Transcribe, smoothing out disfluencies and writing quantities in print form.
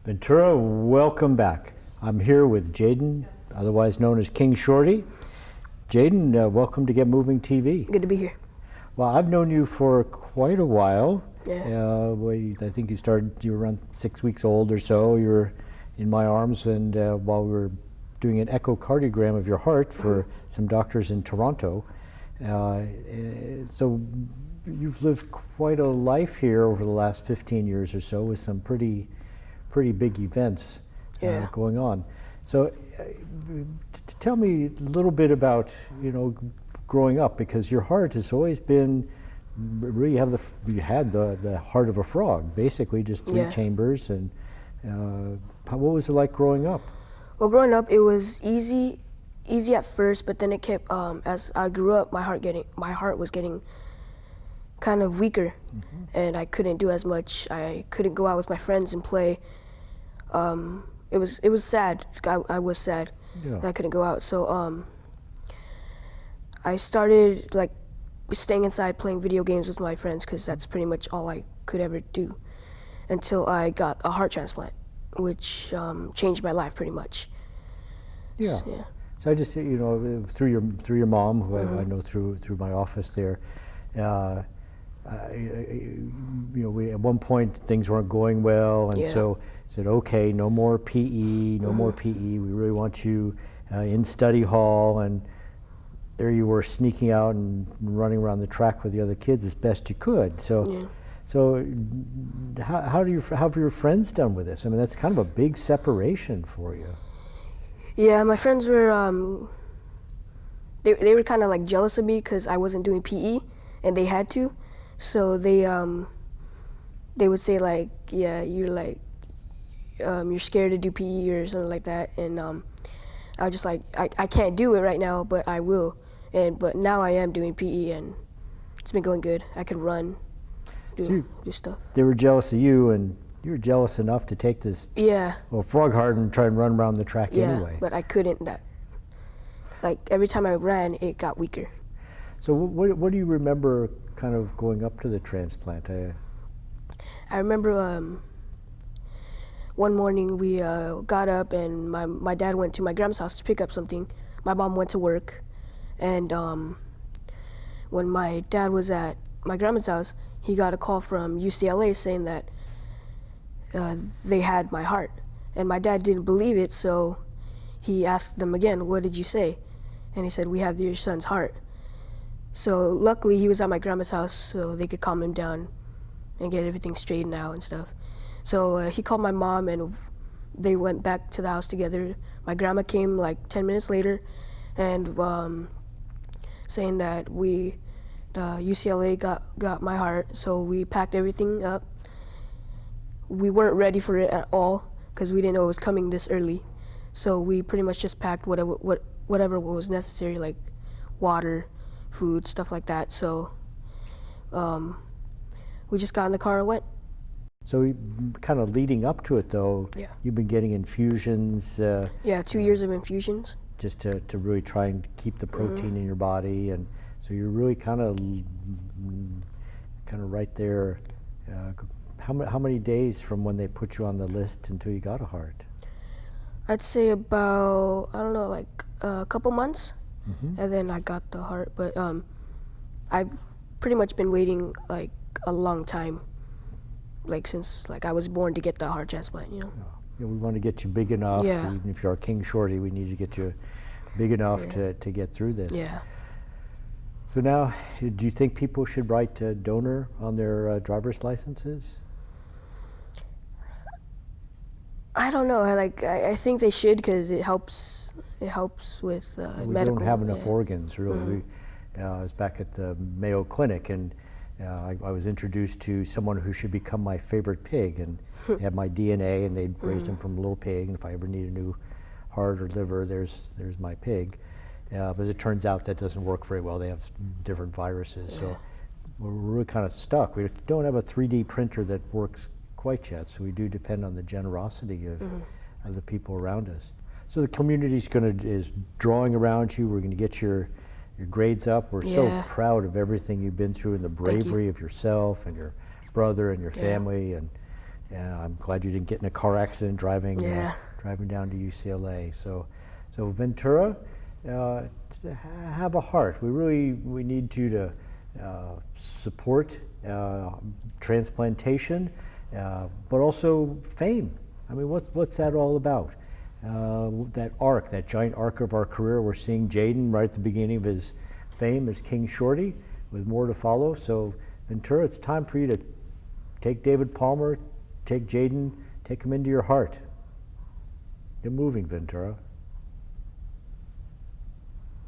Ventura, welcome back. I'm here with Jayden, otherwise known as King Shorty. Jayden, welcome to Getmoving TV. Good to be here. Well, I've known you for quite a while. Yeah. I think you were around 6 weeks old or so. You were in my arms, and while we were doing an echocardiogram of your heart for some doctors in Toronto. So you've lived quite a life here over the last 15 years or so with some pretty big events going on. So tell me a little bit about, growing up, because your heart has always been, really you had the heart of a frog, basically just three chambers. And what was it like growing up? Well, growing up, it was easy at first, but then it kept, as I grew up, my heart was getting kind of weaker, and I couldn't do as much. I couldn't go out with my friends and play. It was sad. I was sad that I couldn't go out. So I started staying inside playing video games with my friends, because that's pretty much all I could ever do, until I got a heart transplant, which changed my life pretty much. Yeah. So I just, through your mom, who I know through my office there, we at one point things weren't going well, and so said, okay, no more PE, no more PE. We really want you in study hall, and there you were sneaking out and running around the track with the other kids as best you could. So, how have your friends done with this? I mean, that's kind of a big separation for you. Yeah, my friends were they were kind of jealous of me because I wasn't doing PE and they had to, so they would say yeah, you're you're scared to do PE or something like that, and I was just I can't do it right now, but I will. But now I am doing PE, and it's been going good. I can run, do stuff. They were jealous of you, and you were jealous enough to take this frog heart and try and run around the track anyway. But I couldn't. Every time I ran, it got weaker. So what do you remember kind of going up to the transplant? I remember one morning we got up, and my dad went to my grandma's house to pick up something. My mom went to work, and when my dad was at my grandma's house, he got a call from UCLA saying that they had my heart, and my dad didn't believe it, so he asked them again, "What did you say?" And he said, "We have your son's heart." So luckily he was at my grandma's house, so they could calm him down and get everything straightened out and stuff. So he called my mom, and they went back to the house together. My grandma came 10 minutes later, and saying that UCLA got my heart, so we packed everything up. We weren't ready for it at all, because we didn't know it was coming this early. So we pretty much just packed whatever was necessary, like water, food, stuff like that. So we just got in the car and went. So kind of leading up to it, though, you've been getting infusions. 2 years of infusions. Just to really try and keep the protein in your body, and so you're really kind of right there. How many days from when they put you on the list until you got a heart? I'd say about, I don't know, a couple months, and then I got the heart. But I've pretty much been waiting a long time, since I was born to get the heart transplant. Yeah, we want to get you big enough. Even if you're a King Shorty, we need to get you big enough to get through this. Yeah. So now, do you think people should write donor on their driver's licenses? I don't know. I think they should, because it helps with medical. We don't have enough organs, really. I was back at the Mayo Clinic, and I was introduced to someone who should become my favorite pig, and they had my DNA, and they'd raised him from a little pig, and if I ever need a new heart or liver, there's my pig. But as it turns out, that doesn't work very well. They have different viruses, so we're really kind of stuck. We don't have a 3D printer that works quite yet, so we do depend on the generosity of the people around us. So the community's is drawing around you. We're going to get your grades up. We're so proud of everything you've been through, and the bravery of yourself and your brother and your family, and I'm glad you didn't get in a car accident driving Yeah. driving down to UCLA. So Ventura, have a heart. We need you to support transplantation, but also fame. I mean, what's that all about? That giant arc of our career. We're seeing Jayden right at the beginning of his fame as King Shorty, with more to follow. So Ventura, it's time for you to take David Palmer, take Jayden, take him into your heart. Get moving, Ventura.